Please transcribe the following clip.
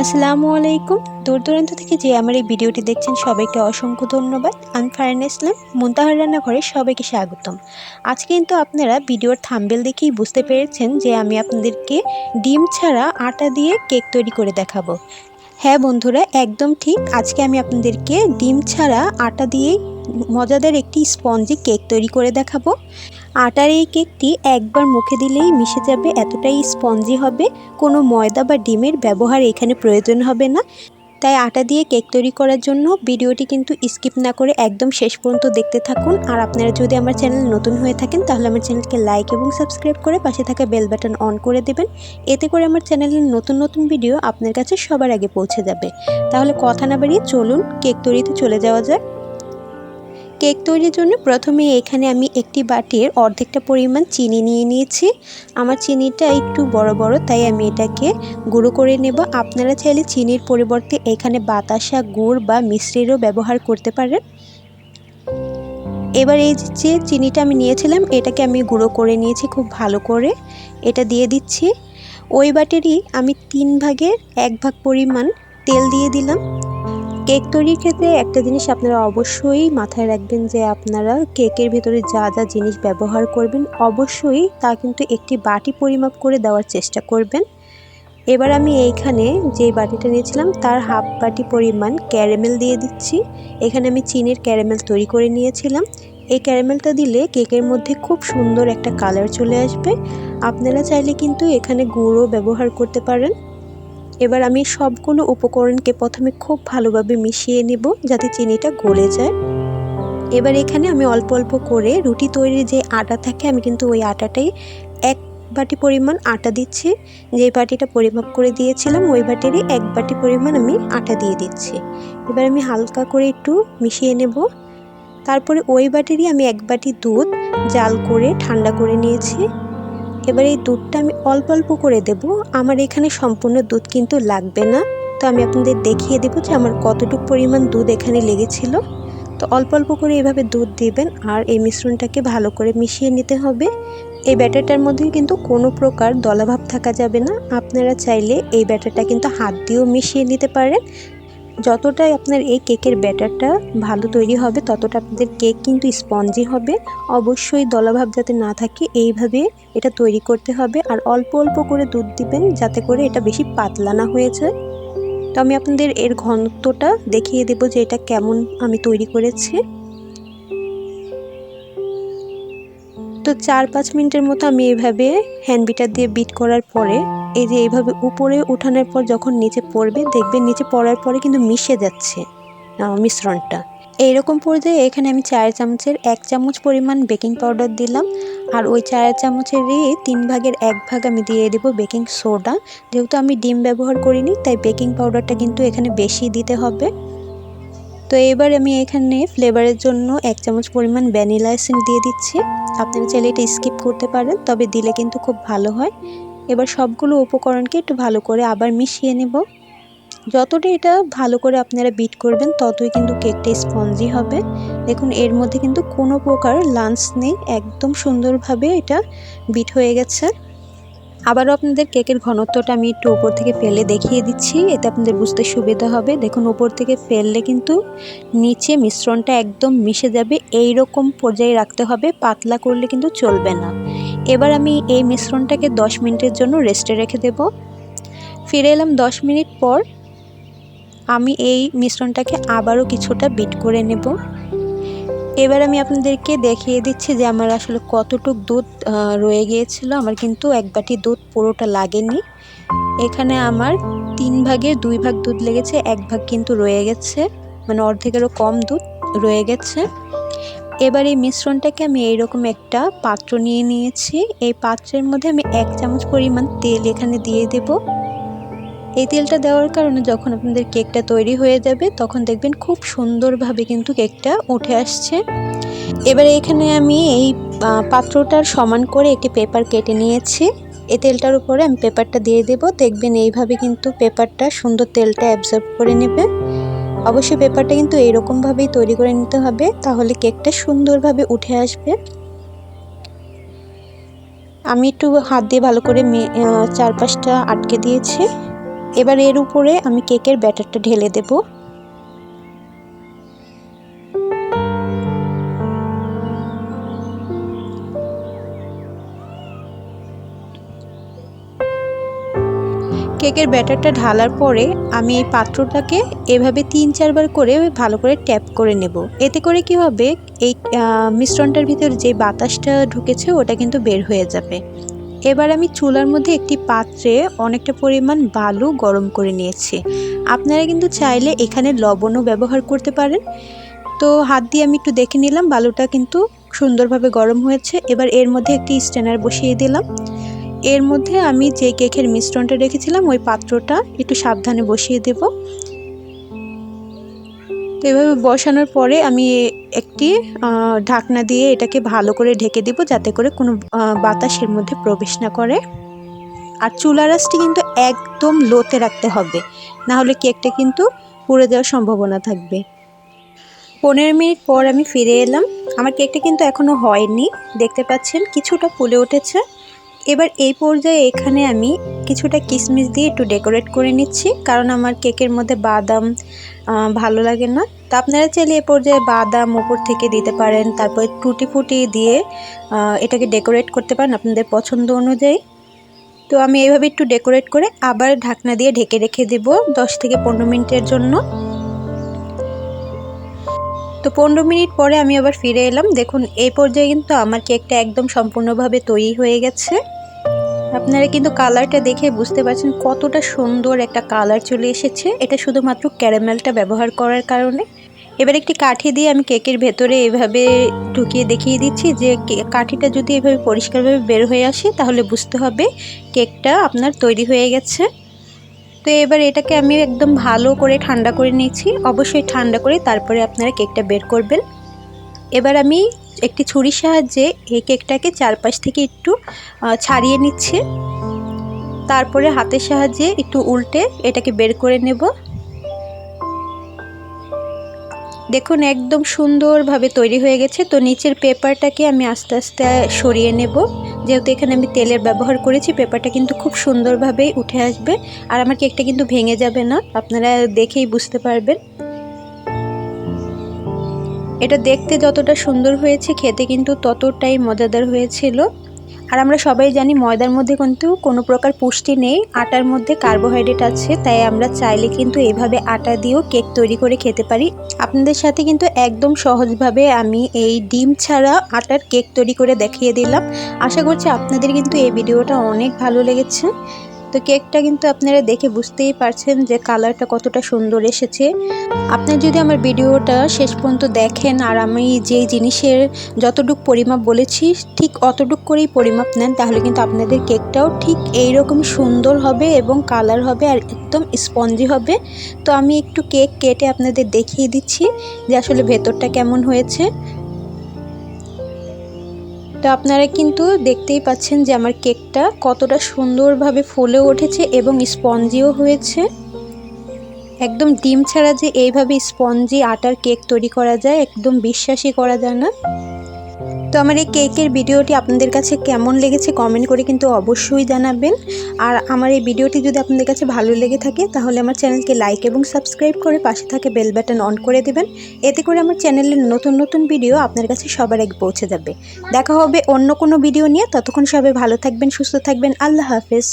আসসালামু আলাইকুম। দূর দূরান্ত থেকে যে আমার এই ভিডিওটি দেখছেন সবাইকে অসংখ্য ধন্যবাদ। আমি ফারহানা ইসলাম, মুনতাহার রান্নাঘরে সবাইকে স্বাগতম। আজকে কিন্তু আপনারা ভিডিওর থাম্বনেল দেখেই বুঝতে পেরেছেন যে আমি আপনাদেরকে ডিম ছাড়া আটা দিয়ে কেক তৈরি করে দেখাবো। হ্যাঁ বন্ধুরা, একদম ঠিক। আজকে আমি আপনাদেরকে ডিম ছাড়া আটা দিয়েই মজাদার একটি স্পঞ্জি কেক তৈরি করে দেখাবো। আটার এই কেকটি একবার মুখে দিলেই মিশে যাবে, এতটাই স্পঞ্জি হবে। কোনো ময়দা বা ডিমের ব্যবহার এখানে প্রয়োজন হবে না। তাই আটা দিয়ে কেক তৈরি করার জন্য ভিডিওটি কিন্তু স্কিপ না করে একদম শেষ পর্যন্ত দেখতে থাকুন। আর আপনারা যদি আমার চ্যানেল নতুন হয়ে থাকেন তাহলে আমার চ্যানেলকে লাইক এবং সাবস্ক্রাইব করে পাশে থাকা বেল বাটন অন করে দেবেন। এতে করে আমার চ্যানেলের নতুন নতুন ভিডিও আপনার কাছে সবার আগে পৌঁছে যাবে। তাহলে কথা না বাড়িয়ে চলুন কেক তৈরিতে চলে যাওয়া যাক। কেক তৈরির জন্য প্রথমে এখানে আমি একটি বাটির অর্ধেকটা পরিমাণ চিনি নিয়ে নিয়েছি। আমার চিনিটা একটু বড় বড়, তাই আমি এটাকে গুঁড়ো করে নেব। আপনারা চাইলে চিনির পরিবর্তে এখানে বাতাসা, গুড় বা মিশ্রিরও ব্যবহার করতে পারেন। এবার এই যে চিনিটা আমি নিয়েছিলাম এটাকে আমি গুঁড়ো করে নিয়েছি খুব ভালো করে। এটা দিয়ে দিচ্ছি। ওই বাটিরই আমি 3 ভাগের 1 ভাগ পরিমাণ তেল দিয়ে দিলাম। কেক তৈরির ক্ষেত্রে একটা জিনিস আপনারা অবশ্যই মাথায় রাখবেন যে আপনারা কেকের ভেতরে যা যা জিনিস ব্যবহার করবেন অবশ্যই তা কিন্তু একটি বাটি পরিমাপ করে দেওয়ার চেষ্টা করবেন। এবার আমি এইখানে যে বাটিটা নিয়েছিলাম তার হাফ বাটি পরিমাণ ক্যারামেল দিয়ে দিচ্ছি। এখানে আমি চিনির ক্যারামেল তৈরি করে নিয়েছিলাম। এই ক্যারামেলটা দিলে কেকের মধ্যে খুব সুন্দর একটা কালার চলে আসবে। আপনারা চাইলে কিন্তু এখানে গুঁড়ও ব্যবহার করতে পারেন। এবার আমি সবগুলো উপকরণকে প্রথমে খুব ভালোভাবে মিশিয়ে নেব যাতে চিনিটা গলে যায়। এবার এখানে আমি অল্প অল্প করে রুটি তৈরির যে আটা থাকে আমি কিন্তু ওই আটাটাই 1 বাটি পরিমাণ আটা দিচ্ছি। যে বাটিটা পরিমাপ করে দিয়েছিলাম ওই বাটিরই 1 বাটি পরিমাণ আমি আটা দিয়ে দিচ্ছি। এবার আমি হালকা করে একটু মিশিয়ে নেব। তারপরে ওই বাটিরই আমি 1 বাটি দুধ জাল করে ঠান্ডা করে নিয়েছি। এবার এই দুধটা আমি অল্প অল্প করে দেব। আমার এখানে সম্পূর্ণ দুধ কিন্তু লাগবে না। তো আমি আপনাদের দেখিয়ে দেব যে আমার কতটুকু পরিমাণ দুধ এখানে লেগেছিল। তো অল্প অল্প করে এভাবে দুধ দিবেন আর এই মিশ্রণটাকে ভালো করে মিশিয়ে নিতে হবে। এই ব্যাটারটার মধ্যে কিন্তু কোনো প্রকার দলাভাব থাকা যাবে না। আপনারা চাইলে এই ব্যাটারটা কিন্তু হাত দিয়েও মিশিয়ে নিতে পারেন। যতটাই আপনার এই কেকের ব্যাটারটা ভালো তৈরি হবে ততটা আপনাদের কেক কিন্তু স্পঞ্জি হবে। অবশ্যই দলাভাব যাতে না থাকে এইভাবে এটা তৈরি করতে হবে। আর অল্প অল্প করে দুধ দিবেন যাতে করে এটা বেশি পাতলা না হয়ে যায়। তো আমি আপনাদের এর ঘনত্বটা দেখিয়ে দেব যে এটা কেমন আমি তৈরি করেছি। তো 4-5 মিনিটের মতো আমি এইভাবে হ্যান্ড বিটার দিয়ে বিট করার পরে এই যে এইভাবে উপরে উঠানোর পর যখন নিচে পড়বে দেখবেন নিচে পড়ার পরে কিন্তু মিশে যাচ্ছে মিশ্রণটা। এইরকম পর্যায়ে এখানে আমি 4 চামচের 1 চামচ পরিমাণ বেকিং পাউডার দিলাম। আর ওই 4 চামচেরই 3 ভাগের 1 ভাগ আমি দিয়ে দেব বেকিং সোডা। যেহেতু আমি ডিম ব্যবহার করিনি তাই বেকিং পাউডারটা কিন্তু এখানে বেশি দিতে হবে। তো এবার আমি এখানে ফ্লেভারের জন্য 1 চামচ পরিমাণ ভ্যানিলা এসেন্স দিয়ে দিচ্ছি। আপনারা চাইলে এটা স্কিপ করতে পারেন, তবে দিলে কিন্তু খুব ভালো হয়। এবার সবগুলো উপকরণকে একটু ভালো করে আবার মিশিয়ে নেব। যতটা এটা ভালো করে আপনারা বিট করবেন ততই কিন্তু কেকটা স্পঞ্জি হবে। দেখুন এর মধ্যে কিন্তু কোনো প্রকার লাঞ্চ নেই, একদম সুন্দরভাবে এটা বিট হয়ে গেছে। আবারও আপনাদের কেকের ঘনত্বটা আমি একটু উপর থেকে ফেলে দেখিয়ে দিচ্ছি, এতে আপনাদের বুঝতে সুবিধা হবে। দেখুন উপর থেকে ফেললে কিন্তু নিচে মিশ্রণটা একদম মিশে যাবে, এই রকম পর্যায়ে রাখতে হবে, পাতলা করলে কিন্তু চলবে না। এবার আমি এই মিশ্রণটাকে 10 মিনিটের জন্য রেস্টে রেখে দেব। ফিরে এলাম 10 মিনিট পর। আমি এই মিশ্রণটাকে আবারও কিছুটা বিট করে নেব। এবার আমি আপনাদেরকে দেখিয়ে দিচ্ছি যে আমার আসলে কতটুক দুধ রয়ে গিয়েছিল। আমার কিন্তু 1 বাটি দুধ পুরোটা লাগেনি। এখানে আমার 3 ভাগের 2 ভাগ দুধ লেগেছে, 1 ভাগ কিন্তু রয়ে গেছে, মানে অর্ধেকেরও কম দুধ রয়ে গেছে। এবার এই মিশ্রণটাকে আমি এইরকম একটা পাত্র নিয়ে নিয়েছি। এই পাত্রের মধ্যে আমি 1 চামচ পরিমাণ তেল এখানে দিয়ে দেব। এই তেলটা দেওয়ার কারণে যখন আপনাদের কেকটা তৈরি হয়ে যাবে তখন দেখবেন খুব সুন্দরভাবে কিন্তু কেকটা উঠে আসছে। এবারে এখানে আমি এই পাত্রটার সমান করে একটি পেপার কেটে নিয়েছি। এই তেলটার উপরে আমি পেপারটা দিয়ে দেব। দেখবেন এইভাবে কিন্তু পেপারটা সুন্দর তেলটা অ্যাবজর্ব করে নেবে। অবশ্যই পেপারটা কিন্তু এইরকমভাবেই তৈরি করে নিতে হবে, তাহলে কেকটা সুন্দরভাবে উঠে আসবে। আমি একটু হাত দিয়ে ভালো করে চারপাশটা আটকে দিয়েছি। এবার এর উপরে আমি কেকের ব্যাটারটা ঢেলে দেব। কেকের ব্যাটারটা ঢালার পরে আমি এই পাত্রটাকে এভাবে 3-4 বার করে ভালো করে ট্যাপ করে নেব। এতে করে কি হবে, এই মিশ্রণটার ভিতর যে বাতাসটা ঢুকেছে ওটা কিন্তু বের হয়ে যাবে। এবার আমি চুলার মধ্যে একটি পাত্রে অনেকটা পরিমাণ বালু গরম করে নিয়েছি। আপনারা কিন্তু চাইলে এখানে লবণও ব্যবহার করতে পারেন। তো হাত দিয়ে আমি একটু দেখে নিলাম বালুটা কিন্তু সুন্দরভাবে গরম হয়েছে। এবার এর মধ্যে একটি স্ট্যানার বসিয়ে দিলাম। এর মধ্যে আমি যে কেকের মিশ্রণটা রেখেছিলাম ওই পাত্রটা একটু সাবধানে বসিয়ে দেব। তো এভাবে বসানোর পরে আমি একটি ঢাকনা দিয়ে এটাকে ভালো করে ঢেকে দেব, যাতে করে কোনো বাতাস এর মধ্যে প্রবেশ না করে। আর চুলার আঁচটি কিন্তু একদম লোতে রাখতে হবে, না হলে কেকটা কিন্তু পুড়ে যাওয়ার সম্ভাবনা থাকবে। 15 মিনিট পর আমি ফিরে এলাম। আমার কেকটা কিন্তু এখনও হয়নি, দেখতে পাচ্ছেন কিছুটা ফুলে উঠেছে। এবার এই পর্যায়ে এখানে আমি কিছুটা কিশমিশ দিয়ে একটু ডেকোরেট করে নিচ্ছি, কারণ আমার কেকের মধ্যে বাদাম ভালো লাগে না। তো আপনারা চাইলে এই পর্যায়ে বাদাম উপর থেকে দিতে পারেন, তারপর টুটি ফুটি দিয়ে এটাকে ডেকোরেট করতে পারেন আপনাদের পছন্দ অনুযায়ী। তো আমি এইভাবে একটু ডেকোরেট করে আবার ঢাকনা দিয়ে ঢেকে রেখে দেব 10 থেকে 15 মিনিটের জন্য। তো 15 মিনিট পরে আমি আবার ফিরে এলাম। দেখুন এই পর্যায়ে কিন্তু আমার কেকটা একদম সম্পূর্ণভাবে তৈরি হয়ে গেছে। আপনারা কিন্তু কালারটা দেখে বুঝতে পারছেন কতটা সুন্দর একটা কালার চলে এসেছে। এটা শুধুমাত্র ক্যারামেলটা ব্যবহার করার কারণে। এবার একটি কাঠি দিয়ে আমি কেকের ভেতরে এভাবে ঢুকিয়ে দেখিয়ে দিচ্ছি যে কাঠিটা যদি এভাবে পরিষ্কারভাবে বের হয়ে আসে তাহলে বুঝতে হবে কেকটা আপনার তৈরি হয়ে গেছে। তো এবার এটাকে আমি একদম ভালো করে ঠান্ডা করে নিয়েছি। অবশ্যই ঠান্ডা করে তারপরে আপনারা কেকটা বের করবেন। এবার আমি একটি ছুরির সাহায্যে এই কেকটাকে চারপাশ থেকে একটু ছাড়িয়ে নিচ্ছি। তারপরে হাতের সাহায্যে একটু উল্টে এটাকে বের করে নেব। দেখুন একদম সুন্দরভাবে তৈরি হয়ে গেছে। তো নিচের পেপারটাকে আমি আস্তে আস্তে সরিয়ে নেব, যেহেতু এখানে আমি তেলের ব্যবহার করেছি। পেপারটা কিন্তু খুব সুন্দরভাবেই উঠে আসবে, আর আমার কেকটা কিন্তু ভেঙে যাবে না, আপনারা দেখেই বুঝতে পারবেন। এটা দেখতে যতটা সুন্দর হয়েছে খেতে কিন্তু ততটাই মজাদার হয়েছিল। আর আমরা সবাই জানি ময়দার মধ্যে কিন্তু কোনো প্রকার পুষ্টি নেই, আটার মধ্যে কার্বোহাইড্রেট আছে। তাই আমরা চাইলে কিন্তু এভাবে আটা দিয়েও কেক তৈরি করে খেতে পারি। আপনাদের সাথে কিন্তু একদম সহজভাবে আমি এই ডিম ছাড়া আটার কেক তৈরি করে দেখিয়ে দিলাম। আশা করছি আপনাদের কিন্তু এই ভিডিওটা অনেক ভালো লেগেছে। তো কেকটা কিন্তু আপনারা দেখে বুঝতেই পারছেন যে কালারটা কতটা সুন্দর এসেছে। আপনারা যদি আমার ভিডিওটা শেষ পর্যন্ত দেখেন আর আমি যেই জিনিসের যতটুকু পরিমাপ বলেছি ঠিক অতটুকু করেই পরিমাপ নেন, তাহলে কিন্তু আপনাদের কেকটাও ঠিক এইরকম সুন্দর হবে এবং কালার হবে আর একদম স্পঞ্জি হবে। তো আমি একটু কেক কেটে আপনাদের দেখিয়ে দিচ্ছি যে আসলে ভেতরটা কেমন হয়েছে। তো আপনারা কিন্তু দেখতেই পাচ্ছেন যে আমার কেকটা কতটা সুন্দরভাবে ফুলে উঠেছে এবং স্পঞ্জিও হয়েছে। একদম ডিম ছাড়া যে এইভাবে স্পঞ্জি আটার কেক তৈরি করা যায় একদম বিশ্বাসই করা যায় না। তো আমার এই কেকের ভিডিওটি আপনাদের কাছে কেমন লেগেছে কমেন্ট করে কিন্তু অবশ্যই জানাবেন। আর আমার এই ভিডিওটি যদি আপনাদের কাছে ভালো লেগে থাকে তাহলে আমার চ্যানেলকে লাইক এবং সাবস্ক্রাইব করে পাশে থাকে বেল বাটন অন করে দেবেন। এতে করে আমার চ্যানেলের নতুন নতুন ভিডিও আপনার কাছে সবার আগে পৌঁছে যাবে। দেখা হবে অন্য কোনো ভিডিও নিয়ে। ততক্ষণ সবাই ভালো থাকবেন, সুস্থ থাকবেন। আল্লাহ হাফেজ।